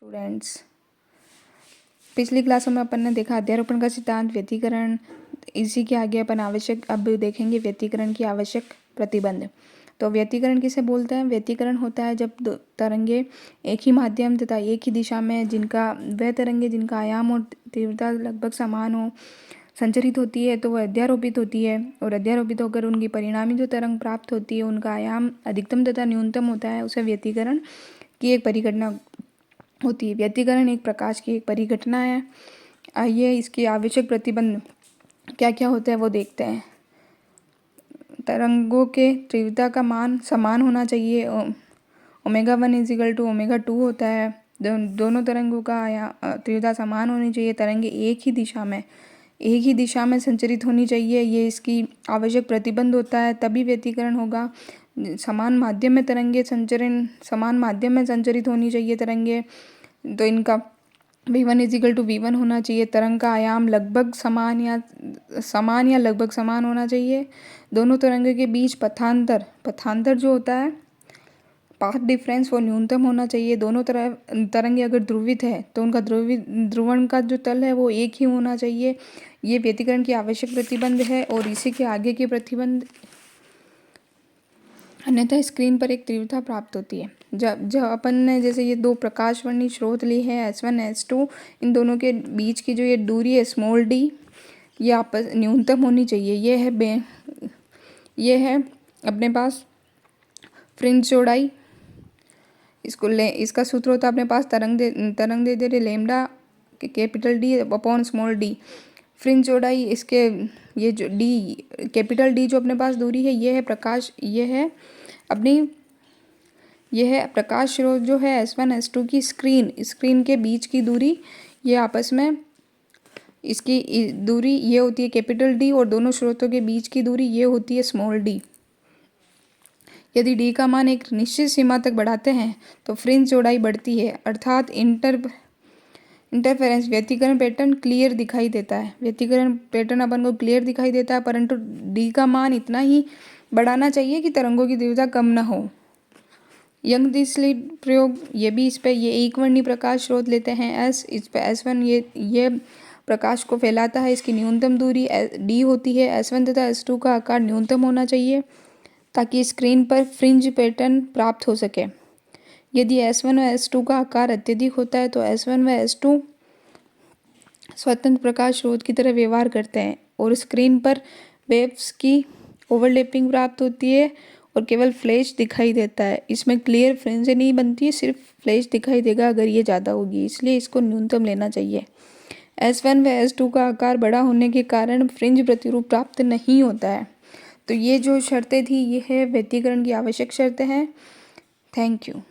Students, पिछली क्लासों में अपन ने देखा अध्यारोपण का सिद्धांत, व्यतिकरण। इसी के आगे अपन अब देखेंगे व्यतिकरण की आवश्यक प्रतिबंध। तो व्यतिकरण किसे बोलते हैं? व्यतिकरण होता है जब तरंगे एक ही माध्यम तथा एक ही दिशा में जिनका आयाम और तीव्रता लगभग समान हो संचरित होती है, तो वह अध्यारोपित होती है। और अध्यारोपित होकर उनकी परिणामी जो तरंग प्राप्त होती है उनका आयाम अधिकतम तथा न्यूनतम होता है, उसे व्यतिकरण की एक परिघटना होती है। व्यतिकरण एक प्रकाश की एक परिघटना है। आइए इसकी आवश्यक प्रतिबंध क्या क्या होता है वो देखते हैं। तरंगों के तीव्रता का मान समान होना चाहिए। ओमेगा 1 = ओमेगा 2 होता है। दोनों तरंगों का तीव्रता समान होनी चाहिए। तरंगे एक ही दिशा में संचरित होनी चाहिए, ये इसकी आवश्यक प्रतिबंध होता है, तभी व्यतिकरण होगा। समान माध्यम में संचरित होनी चाहिए तरंगे, तो इनका v1 = v1 होना चाहिए। तरंग का आयाम लगभग समान या लगभग समान होना चाहिए। दोनों तरंगों के बीच पथांतर जो होता है, पाथ डिफरेंस, वो न्यूनतम होना चाहिए। दोनों तरंगे अगर ध्रुवित है तो उनका ध्रुवण का जो तल है वो एक ही होना चाहिए। ये व्यतिकरण की आवश्यक प्रतिबंध है। और इसी के आगे के प्रतिबंध, अन्यथा स्क्रीन पर एक तीव्रता प्राप्त होती है। जब अपन ने जैसे ये दो प्रकाशवर्णी स्रोत ली है S1 S2, इन दोनों के बीच की जो ये दूरी है d, ये आपस न्यूनतम होनी चाहिए। ये है अपने पास फ्रिंज चौड़ाई। इसका सूत्र होता है अपने पास तरंग दे दे लैम्डा D/d। फ्रिंज चौड़ाई इसके ये जो D जो अपने पास दूरी है, ये है प्रकाश स्रोत जो है S1 S2 की स्क्रीन के बीच की दूरी। ये आपस में इसकी दूरी ये होती है D, और दोनों स्रोतों के बीच की दूरी ये होती है d। यदि d का मान एक निश्चित सीमा तक बढ़ाते हैं तो फ्रिंज चौड़ाई बढ़ती है, अर्थात इंटरफेरेंस व्यतिकरण पैटर्न क्लियर दिखाई देता है। व्यतिकरण पैटर्न अपन को क्लियर दिखाई देता है, परंतु d का मान इतना ही बढ़ाना चाहिए कि तरंगों की तीव्रता कम न हो। यंग-दीसलिट प्रयोग, ये भी इस पे ये एक वर्णी प्रकाश स्रोत लेते हैं इस पे S1, ये प्रकाश को फैलाता है। इसकी न्यूनतम दूरी d होती है। S1 तथा S2 का आकार न्यूनतम होना चाहिए ताकि स्क्रीन पर फ्रिंज पैटर्न प्राप्त हो सके। यदि S1 और S2 का आकार अत्यधिक होता है तो S1 व S2 स्वतंत्र प्रकाश स्रोत की तरह व्यवहार करते हैं और स्क्रीन पर वेव्स की ओवरलैपिंग प्राप्त होती है और केवल फ्लैश दिखाई देता है। इसमें क्लियर फ्रिंज नहीं बनती है, सिर्फ फ्लैश दिखाई देगा अगर ये ज़्यादा होगी, इसलिए इसको न्यूनतम लेना चाहिए। S1 व S2 का आकार बड़ा होने के कारण फ्रिंज प्रतिरूप प्राप्त नहीं होता है। तो ये जो शर्तें थी, ये है व्यतिकरण की आवश्यक शर्तें हैं। Thank you.